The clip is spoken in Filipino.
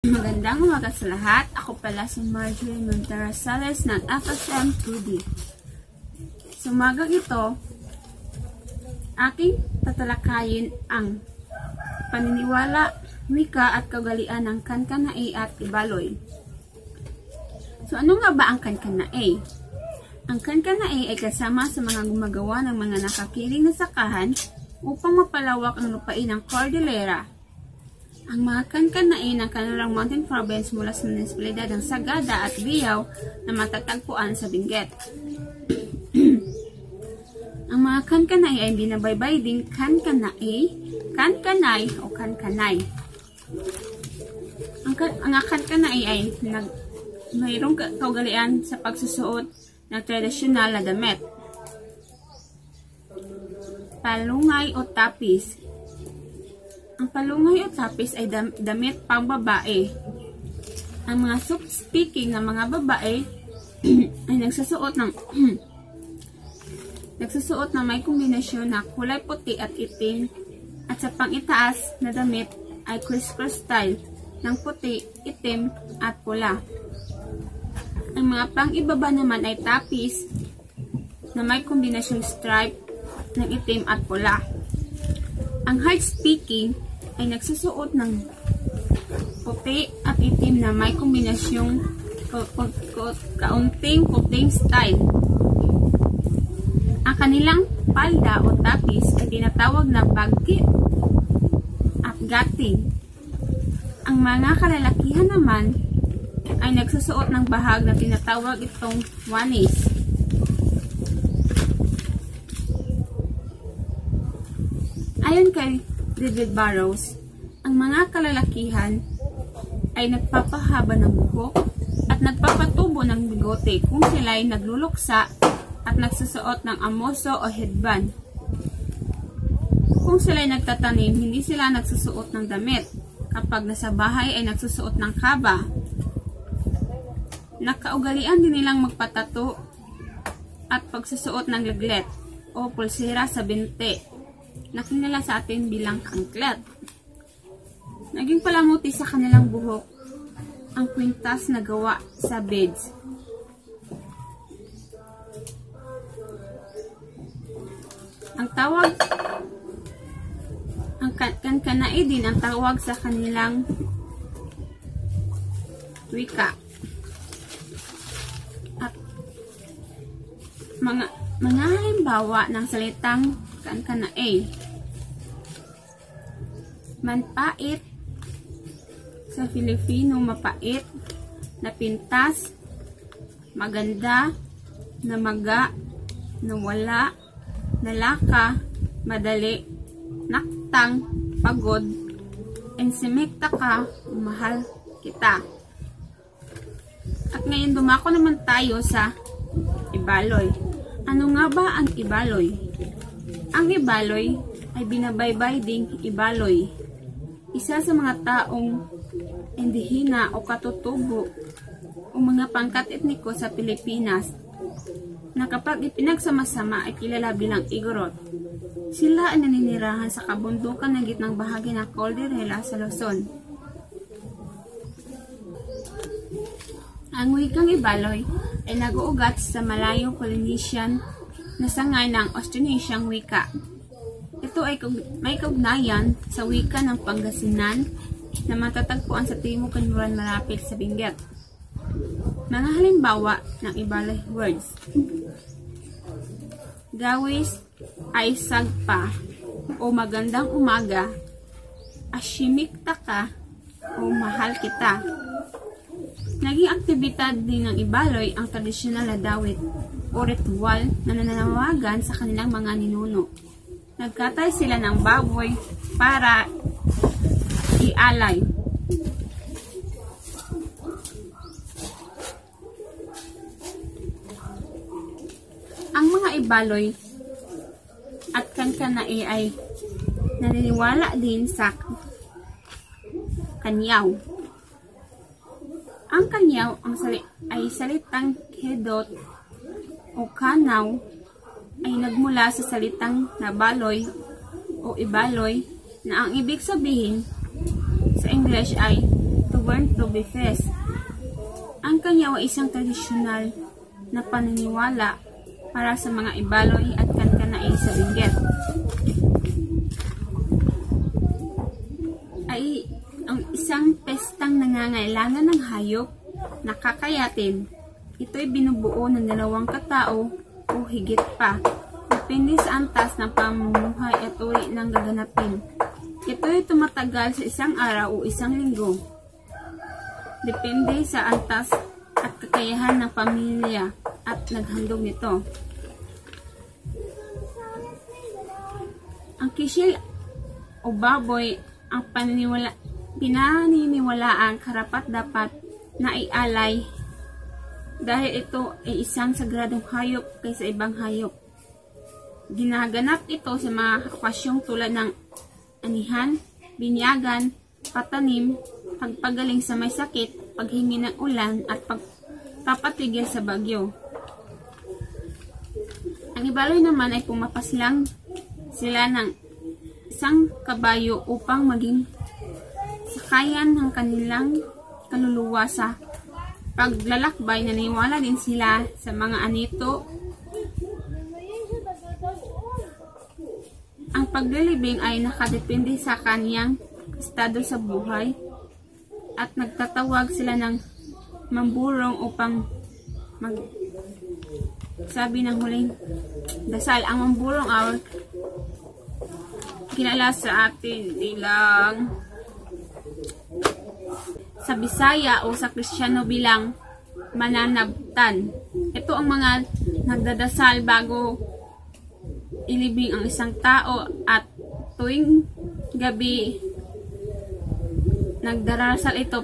Magandang umaga sa lahat. Ako pala si Marjorie Montero Sales ng FSM 2D. Sa umagang ito, aking tatalakayin ang paniniwala, wika at kaugalian ng Kankanaey at Ibaloy. So ano nga ba ang Kankanaey? Ang Kankanaey ay kasama sa mga gumagawa ng mga nakakiling na sakahan upang mapalawak ang lupain ng Cordillera. Ang mga Kankanaey ng kanilang mountain province mula sa munisipalidad ng Sagada at Biao na matatagpuan sa Benguet. Ang mga Kankanaey ay binabaybay ding Kankanaey, Kankanay o Kankanay. Ang Kankanaey ay mayroong kaugalian sa pagsusuot ng tradisyonal na damit, palungay o tapis. Ang palungay o tapis ay damit pang babae. Ang mga soft-speaking na mga babae ay nagsusuot ng may kombinasyon na kulay puti at itim, at sa pang-itaas na damit ay crisscross style ng puti, itim at pula. Ang mga pang-ibaba naman ay tapis na may kombinasyong stripe ng itim at pula. Ang hard-speaking ay nagsusuot ng puti at itim na may kombinasyong kaunting puting style. Ang kanilang palda o tapis ay tinatawag na bagki at gating. Ang mga kalalakihan naman ay nagsusuot ng bahag na tinatawag itong wanis. Ayon kay David Burrows, ang mga kalalakihan ay nagpapahaba ng buhok at nagpapatubo ng bigote kung sila ay nagluluksa at nagsusuot ng amoso o headband. Kung sila ay nagtatanim, hindi sila nagsusuot ng damit. Kapag nasa bahay ay nagsusuot ng kaba. Nakaugalian din nilang magpatato at pagsusuot ng laglet o pulsera sa binte na kinala sa atin bilang angklet. Naging palamuti sa kanilang buhok ang kwintas na gawa sa beads. Ang tawag, ang Kankanaey din ang tawag sa kanilang wika. At mga halimbawa ng salitang Kankanaey: manpait, sa Filipino mapait, napintas, maganda, namaga, nawala, nalaka, madali, naktang, pagod, ensimekta ka, mahal kita. At ngayon dumako naman tayo sa Ibaloy. Ano nga ba ang Ibaloy? Ang Ibaloy ay binabaybay ding Ibaloy, isa sa mga taong indihina o katutubo o mga pangkat etniko sa Pilipinas na kapag ipinagsama-sama ay kilala bilang Igorot. Sila ay naninirahan sa kabundukan ng gitnang bahagi ng Cordillera sa Luzon. Ang wikang Ibaloy ay nag-uugat sa Malayo-Polynesian na sangay ng Austronesian wika. Ito ay may kaugnayan sa wika ng Pangasinan na matatagpuan sa Timog Kanluran malapit sa Benguet. Mga halimbawa ng Ibaloy words: gawis ay sagpa o magandang umaga, asimikta ka o mahal kita. Naging aktibidad din ng Ibaloy ang tradisyonal na dawit o ritual na nananawagan sa kanilang mga ninuno. Nagkatay sila ng baboy para ialay. Ang mga Ibaloy at Kankanaey ay naniniwala din sa kanyaw. Ang kanyaw ay salitang hedot o kanaw ay nagmula sa salitang nabaloy o ibaloy na ang ibig sabihin sa English ay to Born to be Fest. Ang kanyaw ay isang tradisyonal na paniniwala para sa mga ibaloy at kankanai sa Benguet. Ay ang isang pestang nangangailangan ng hayop na kakayatin. Ito'y binubuo ng 2 katao o higit pa. Depende sa antas ng pamumuhay at uri ng gaganapin. Ito'y tumatagal sa 1 araw o 1 linggo. Depende sa antas at kakayahan ng pamilya at naghandog nito. Ang kisil o baboy ang pinaniniwalaang karapat-dapat na ialay dahil ito ay isang sagradong hayop kaysa ibang hayop. Ginaganap ito sa mga okasyong tulad ng anihan, binyagan, patanim, pagpagaling sa may sakit, paghingi ng ulan at pagpapatigil sa bagyo. Ang ibaloy naman ay pumapaslang sila ng isang kabayo upang maging sakayan ng kanilang kaluluwa sa paglalakbay. Naniwala din sila sa mga anito. Ang paglilibing ay nakadepende sa kaniyang estado sa buhay at nagtatawag sila ng mamburong upang sabi ng huling dasal. Ang mamburong ay kilala sa atin bilang sa Bisaya o sa Kristiyano bilang mananabtan. Ito ang mga nagdadasal bago ilibing ang isang tao at tuwing gabi nagdarasal ito